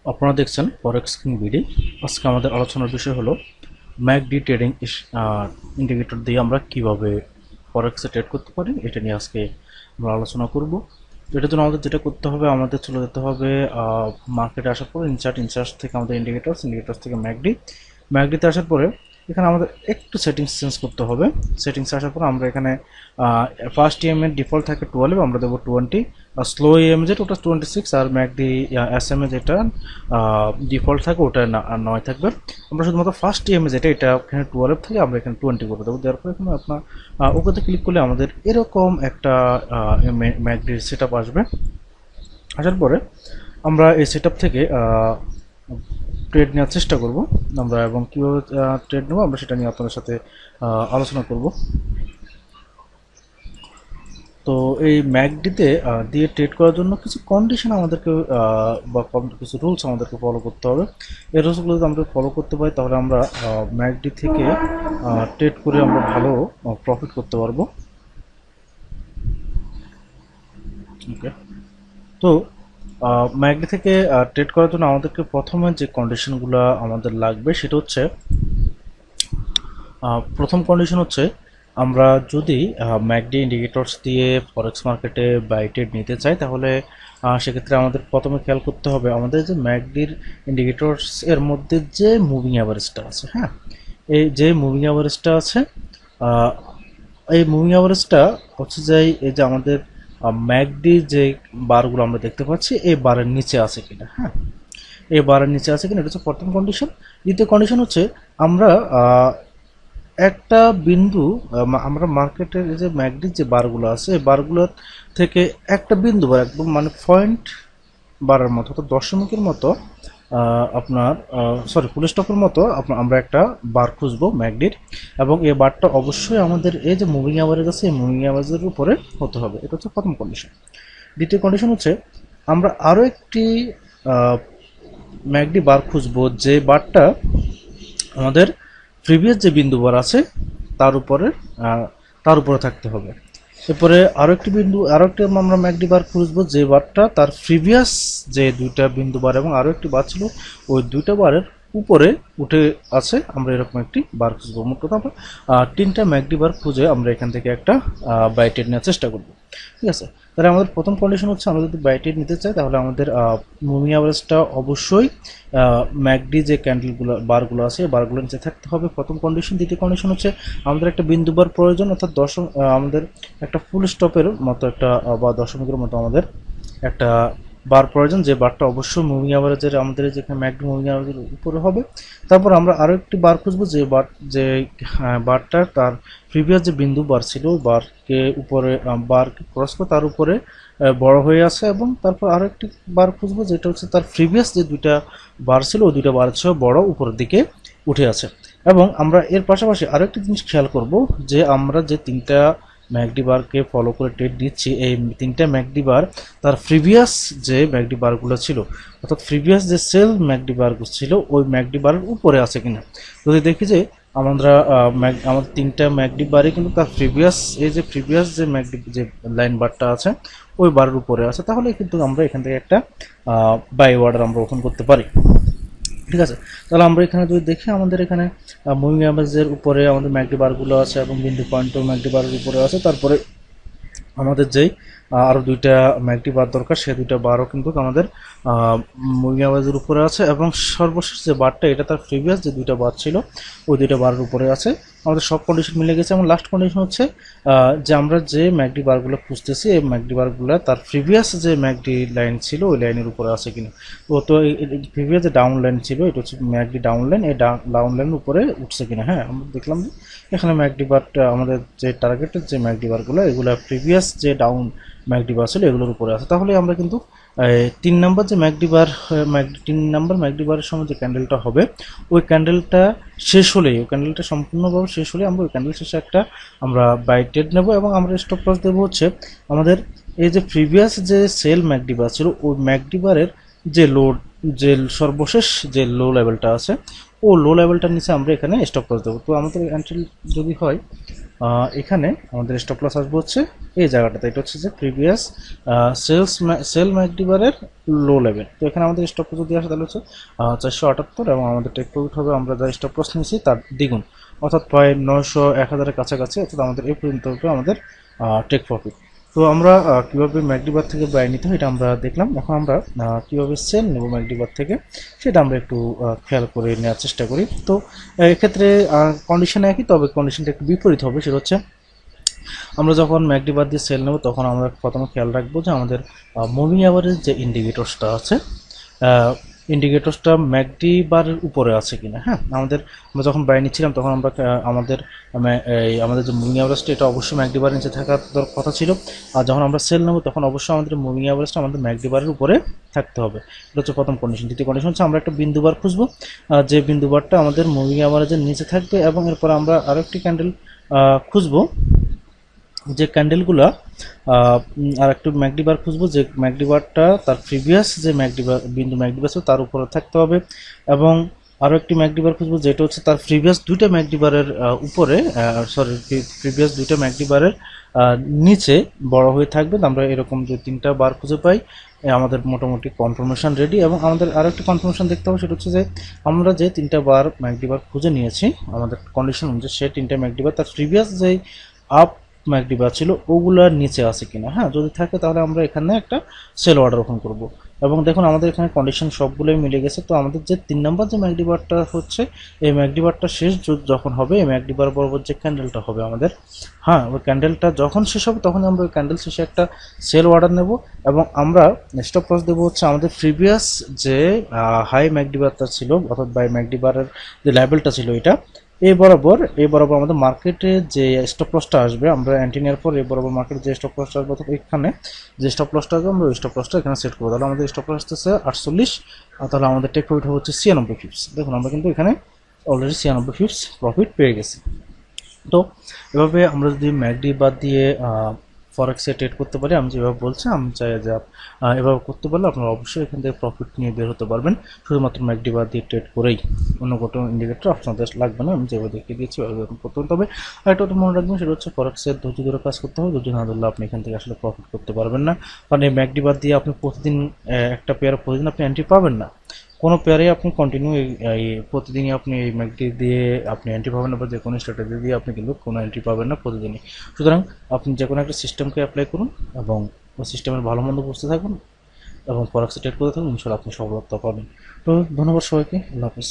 আপনারা দেখছেন ফরেক্স king BD. আজকে আমাদের আলোচনার বিষয় হলো ম্যাকডি ট্রেডিং ইন্ডিকেটর দিয়ে আমরা কিভাবে ফরেক্সে ট্রেড করতে পারি, এটা নিয়ে আজকে আমরা আলোচনা করব। তো এটার জন্য আমাদের যেটা করতে হবে, আমাদের চলে যেতে হবে মার্কেটে আসার পরে ইনচার্জ থেকে আমাদের ইন্ডিকেটরস থেকে ম্যাকডিতে আসার পরে এখানে আমাদের একটু সেটিংস চেঞ্জ করতে হবে। সেটিংসে আসার পর আমরা এখানে ফার্স্ট ইএম এর ডিফল্ট থাকে 12, আমরা দেবো 20। স্লো ইএম যেটা ওটা 26, আর ম্যাকডি এসএম এ যেটা ডিফল্ট থাকে ওটা 9 থাকবে। আমরা শুধুমাত্র ফার্স্ট ইএম যেটা এটা এখানে 12 থাকে, আমরা এখানে 20 করে দেবো। দেওয়ার পরে এখানে আপনার ওকেতে ক্লিক করলে আমাদের এরকম একটা ম্যাকডি সেট আপ আসবে। আসার পরে আমরা এই সেট আপ থেকে ট্রেড নেওয়ার চেষ্টা করব আমরা, এবং কীভাবে ট্রেড নেবো আমরা সেটা নিয়ে আপনাদের সাথে আলোচনা করব। তো এই ম্যাকডিতে দিয়ে ট্রেড করার জন্য কিছু কন্ডিশন আমাদেরকে বা কিছু রুলস আমাদেরকে ফলো করতে হবে। এই রুলসগুলো যদি আমরা ফলো করতে পারি তাহলে আমরা ম্যাকডি থেকে ট্রেড করে আমরা ভালো প্রফিট করতে পারবো। ওকে, তো ম্যাকডি থেকে ট্রেড করার জন্য আমাদেরকে প্রথমে যে কন্ডিশনগুলো আমাদের লাগবে সেটা হচ্ছে, প্রথম কন্ডিশন হচ্ছে আমরা যদি ম্যাকডি ইন্ডিকেটরস দিয়ে ফরেক্স মার্কেটে বাই ট্রেড নিতে চাই তাহলে সেক্ষেত্রে আমাদের প্রথমে খেয়াল করতে হবে আমাদের যে ম্যাকডির ইন্ডিকেটরস এর মধ্যে যে মুভিং অ্যাভারেজটা আছে, হ্যাঁ, এই যে মুভিং অ্যাভারেজটা আছে, আহ, এই মুভিং অ্যাভারেজটা হচ্ছে যে এই যে আমাদের ম্যাকডি যে বারগুলো আমরা দেখতে পাচ্ছি এই বারের নিচে আছে কিনা, হ্যাঁ, এই বারের নিচে আছে কিনা, এটা হচ্ছে প্রথম কন্ডিশন। দ্বিতীয় কন্ডিশন হচ্ছে আমরা একটা বিন্দু আমরা মার্কেটের যে ম্যাকডির যে বারগুলো আছে এই বারগুলো থেকে একটা বিন্দু বার একদম মানে পয়েন্ট বারের মতো, অর্থাৎ দশমিকের মতো আপনার ফুল স্টপের মতো আমরা একটা বার খুঁজবো ম্যাকডির, এবং এই বারটা অবশ্যই আমাদের এই যে মুভিং অ্যাভারেজ আছে এই মুভিং অ্যাভারেজের উপরে হতে হবে। এটা হচ্ছে প্রথম কন্ডিশন। দ্বিতীয় কন্ডিশন হচ্ছে আমরা আরও একটি ম্যাকডি বার খুঁজবো যে বারটা আমাদের প্রিভিয়াস যে বিন্দু বার আছে তার উপরে থাকতে হবে। এরপরে আরো একটি আমরা ম্যাকডি বার খুঁজবো যে বারটা তার প্রিভিয়াস যে দুইটা বিন্দু বার এবং আরো একটি বার ছিল ওই দুইটা বারের উপরে উঠে আছে, আমরা এরকম একটি বার খুঁজবো। মোট কথা আমরা তিনটা ম্যাকডি বার খুঁজে আমরা এখান থেকে একটা বাই ট্রেড নেওয়ার চেষ্টা করবো। ঠিক আছে, তাহলে আমাদের প্রথম কন্ডিশন হচ্ছে আমরা যদি বাই ট্রেড নিতে চাই তাহলে আমাদের মুভিং অ্যাভারেজটা অবশ্যই ম্যাকডি যে ক্যান্ডেলগুলো বারগুলো আছে বারগুলো নিচে থাকতে হবে, প্রথম কন্ডিশন। দ্বিতীয় কন্ডিশন হচ্ছে আমাদের একটা বিন্দু বার প্রয়োজন, অর্থাৎ আমাদের একটা ফুল স্টপের মতো একটা বা দশমিকের মতো আমাদের একটা বার প্রয়োজন, যে বারটা অবশ্যই মুভিং অ্যাভারেজের আমাদের যেখানে ম্যাকডি মুভিং অ্যাভারেজের উপরে হবে। তারপর আমরা আরও একটি বার খুঁজবো যে বারটা তার প্রিভিয়াস যে বিন্দু বার ছিল বারকে উপরে বারকে ক্রস করে তার উপরে বড় হয়ে আছে, এবং তারপর আরও একটি বার খুঁজবো যেটা হচ্ছে তার প্রিভিয়াস যে দুইটা বার ছিল ওই দুইটা বার চেয়েও বড় উপরের দিকে উঠে আছে। এবং আমরা এর পাশাপাশি আরও একটি জিনিস খেয়াল করব যে আমরা যে তিনটা ম্যাকডি বারকে ফলো করে ট্রেড দিচ্ছি এই তিনটা ম্যাকডি বার তার প্রিভিয়াস যে ম্যাকডি বারগুলো ছিল, অর্থাৎ প্রিভিয়াস যে সেল ম্যাকডি বারগুলো ছিল ওই ম্যাকডি বারের উপরে আছে কিনা। যদি দেখি যে আমরা আমাদের তিনটা ম্যাকডি বারে কিন্তু তার প্রিভিয়াস যে ম্যাকডি যে লাইন বারটা আছে ওই বারের উপরে আছে, তাহলে কিন্তু আমরা এখান থেকে একটা বাই অর্ডার আমরা ওপেন করতে পারি। ঠিক আছে, তাহলে আমরা এখানে যদি দেখি আমাদের এখানে মুভিং অ্যাভারেজের উপরে আমাদের ম্যাকডি বারগুলো আছে এবং বিন্দু পয়েন্টও ম্যাকডি বারের উপরে আছে। তারপরে আমাদের যেই আরও দুইটা ম্যাকডি বার দরকার সেই দুইটা বারও কিন্তু আমাদের মুভিং অ্যাভারেজের উপরে আছে, এবং সর্বশেষ যে বারটা এটা তার প্রিভিয়াস যে দুইটা বার ছিল ওই দুইটা বারের উপরে আছে। আমাদের সব কন্ডিশন মিলে গেছে, এবং লাস্ট কন্ডিশন হচ্ছে যে আমরা যে ম্যাকডি বারগুলো খুঁজতেছি এই ম্যাকডি বারগুলো তার প্রিভিয়াস যে ম্যাকডি লাইন ছিল ওই লাইনের উপরে আছে কিনা। তো প্রিভিয়াস যে ডাউন লাইন ছিল এটা হচ্ছে ম্যাকডি ডাউন লাইন, এই ডাউন লাইনের উপরে উঠছে কিনা। হ্যাঁ, আমরা দেখলাম যে এখানে ম্যাকডি বারটা আমাদের যে টার্গেটের যে ম্যাকডি বারগুলো এগুলো প্রিভিয়াস যে ডাউন ম্যাকডি বার ছিল এগুলোর উপরে আছে। তাহলে আমরা কিন্তু 3 নাম্বার যে তিন নাম্বার ম্যাকডি বারের সময় যে ক্যান্ডেলটা হবে ওই ক্যান্ডেলটা শেষ হলেই ওই ক্যান্ডেলটা সম্পূর্ণভাবে শেষ হলে আমরা ওই ক্যান্ডেল শেষে একটা আমরা বাই ট্রেড নেব, এবং আমরা স্টপ লস দেবো হচ্ছে আমাদের এই যে প্রিভিয়াস যে সেল ম্যাকডি বার ছিল ওই ম্যাকডি বারের যে সর্বশেষ যে লো লেভেলটা আছে ও লো লেভেলটার নিচে আমরা এখানে স্টপ লস দেবো। তো আমাদের এন্ট্রি যদি হয় এখানে আমাদের স্টপ লস আসবে হচ্ছে এই জায়গাটাতে, এটা হচ্ছে যে প্রিভিয়াস সেল ম্যাকডিবারের লো লেভেল। তো এখানে আমাদের স্টপ লস যদি আসে তাহলে হচ্ছে 478, এবং আমাদের টেক প্রফিট হবে আমরা যা স্টপ লস নিয়েছি তার দ্বিগুণ, অর্থাৎ প্রায় 900-1000-এর কাছাকাছি, অর্থাৎ আমাদের এই পর্যন্ত হবে আমাদের টেক প্রফিট। তো আমরা কিভাবে ম্যাকডিবার থেকে বাই নিতে হয় এটা আমরা দেখলাম। এখন আমরা কিভাবে সেল নেব ম্যাকডিবার থেকে সেটা আমরা একটু খেয়াল করে নেওয়ার চেষ্টা করি। তো এক্ষেত্রে কন্ডিশন একই, তবে কন্ডিশনটা একটু বিপরীত হবে। সেটা হচ্ছে আমরা যখন ম্যাকডিবার দিয়ে সেল নেব তখন আমরা প্রথমে খেয়াল রাখবো যে আমাদের মুভিং অ্যাভারেজ যে ইন্ডিকেটরসটা আছে, ইন্ডিকেটরসটা ম্যাকডি বারের উপরে আছে কিনা। হ্যাঁ, আমরা যখন বাই নিচ্ছিলাম তখন আমরা আমাদের যে মুভিং অ্যাভারেজটা এটা অবশ্যই ম্যাকডি বারের নিচে থাকার কথা ছিল, আর যখন আমরা সেল নেব তখন অবশ্যই আমাদের মুভিং অ্যাভারেজটা আমাদের ম্যাকডি বারের উপরে থাকতে হবে। এটা হচ্ছে প্রথম কন্ডিশন। দ্বিতীয় কন্ডিশন হচ্ছে আমরা একটা বিন্দুবার খুঁজবো, যে বিন্দুবারটা আমাদের মুভিং অ্যাভারেজের নিচে থাকবে, এবং এরপর আমরা আরও একটি ক্যান্ডেল খুঁজবো, যে ক্যান্ডেলগুলা আর একটু ম্যাকডিবার খুঁজবো, যে ম্যাকডিবারটা তার প্রিভিয়াস যে ম্যাকডিবার ছিল তার উপরে থাকতে হবে, এবং আরও একটি ম্যাকডিবার খুঁজবো যেটা হচ্ছে তার প্রিভিয়াস দুইটা ম্যাকডিবারের উপরে, প্রিভিয়াস দুইটা ম্যাকডিবারের নিচে বড় হয়ে থাকবে। আমরা এরকম যে 3টা বার খুঁজে পাই আমাদের মোটামুটি কনফার্মেশন রেডি। এবং আমাদের আরও একটি কনফার্মেশন দেখতে হবে, সেটা হচ্ছে যে আমরা যে 3টা বার ম্যাকডিবার খুঁজে নিয়েছি আমাদের কন্ডিশন অনুযায়ী, সেই 3টা ম্যাকডিবার তার প্রিভিয়াস যে আপ ম্যাকডিবার ছিল ওগুলার নিচে আছে কিনা। হ্যাঁ, যদি থাকে তাহলে আমরা এখানে একটা সেল অর্ডার ওপেন করব। এবং দেখুন আমাদের এখানে কন্ডিশন সবগুলোই মিলে গেছে। তো আমাদের যে 3 নম্বর যে ম্যাকডিবারটা হচ্ছে, এই ম্যাকডিবারটা শেষ যখন হবে, এই ম্যাকডিবার বরাবর যে ক্যান্ডেলটা হবে আমাদের, হ্যাঁ ওই ক্যান্ডেলটা যখন শেষ হবে তখন আমরা ওই ক্যান্ডেল শেষে একটা সেল অর্ডার নেব, এবং আমরা স্টপ লস দেবো হচ্ছে আমাদের প্রিভিয়াস যে হাই ম্যাকডিবারটা ছিল, অর্থাৎ বাই ম্যাকডিবারের যে লেভেলটা ছিল এটা, এই বরাবর আমাদের মার্কেটে যে স্টপ লসটা আসবে, আমরা অ্যান্টি নেওয়ার পর এই বরাবর মার্কেটে যে স্টপ লসটা আসবে, অর্থাৎ এখানে যে স্টপ লসটা আসবে আমরা ওই স্টপ লসটা এখানে সেট করবো। তাহলে আমাদের স্টপ লস আসতেছে 48, আর তাহলে আমাদের টেক প্রফিট হচ্ছে 96 পিপস। দেখুন আমরা কিন্তু এখানে অলরেডি 96 পিপস প্রফিট পেয়ে গেছি। তো এভাবে আমরা যদি ম্যাকডি বাদ দিয়ে ফরেক্সে ট্রেড করতে পারি, আমি যেভাবে বলছি, আমি চাই যে এভাবে করতে পারলে আপনারা অবশ্যই এখান থেকে প্রফিট নিয়ে বের হতে পারবেন, শুধুমাত্র ম্যাকডি বাদ দিয়ে ট্রেড করেই। অন্য কোনো ইন্ডিকেটর আপনাদের লাগবে না, আমি যেভাবে দেখিয়ে দিয়েছি ওইভাবে করতে হবে। তবে আরেকটা কথা মনে রাখবেন, সেটা হচ্ছে ফরেক্সের ধৈর্য ধরে কাজ করতে হবে। ধৈর্য না ধরলে আপনি এখান থেকে আসলে প্রফিট করতে পারবেন না, কারণ এই ম্যাকডি বাদ দিয়ে আপনি প্রতিদিন একটা পেয়ার প্রতিদিন আপনি এন্ট্রি পাবেন না। কোনো পেয়ারে আপনি কন্টিনিউ এই প্রতিদিনই আপনি এই ম্যাকডি দিয়ে আপনি এন্ট্রি পাবেন না, বা যে কোনো স্ট্র্যাটেজি দিয়ে আপনি কিন্তু কোনো এন্ট্রি পাবেন না প্রতিদিনই। সুতরাং আপনি যে কোনো একটা সিস্টেমকে অ্যাপ্লাই করুন, এবং ওই সিস্টেমের ভালো মন্দ বুঝতে থাকুন, এবং ফরেক্সে ট্রেড করতে থাকুন, ইনশাআল্লাহ আপনি সফলতা পাবেন। তো ধন্যবাদ সবাইকে, আল্লাহ হাফিজ।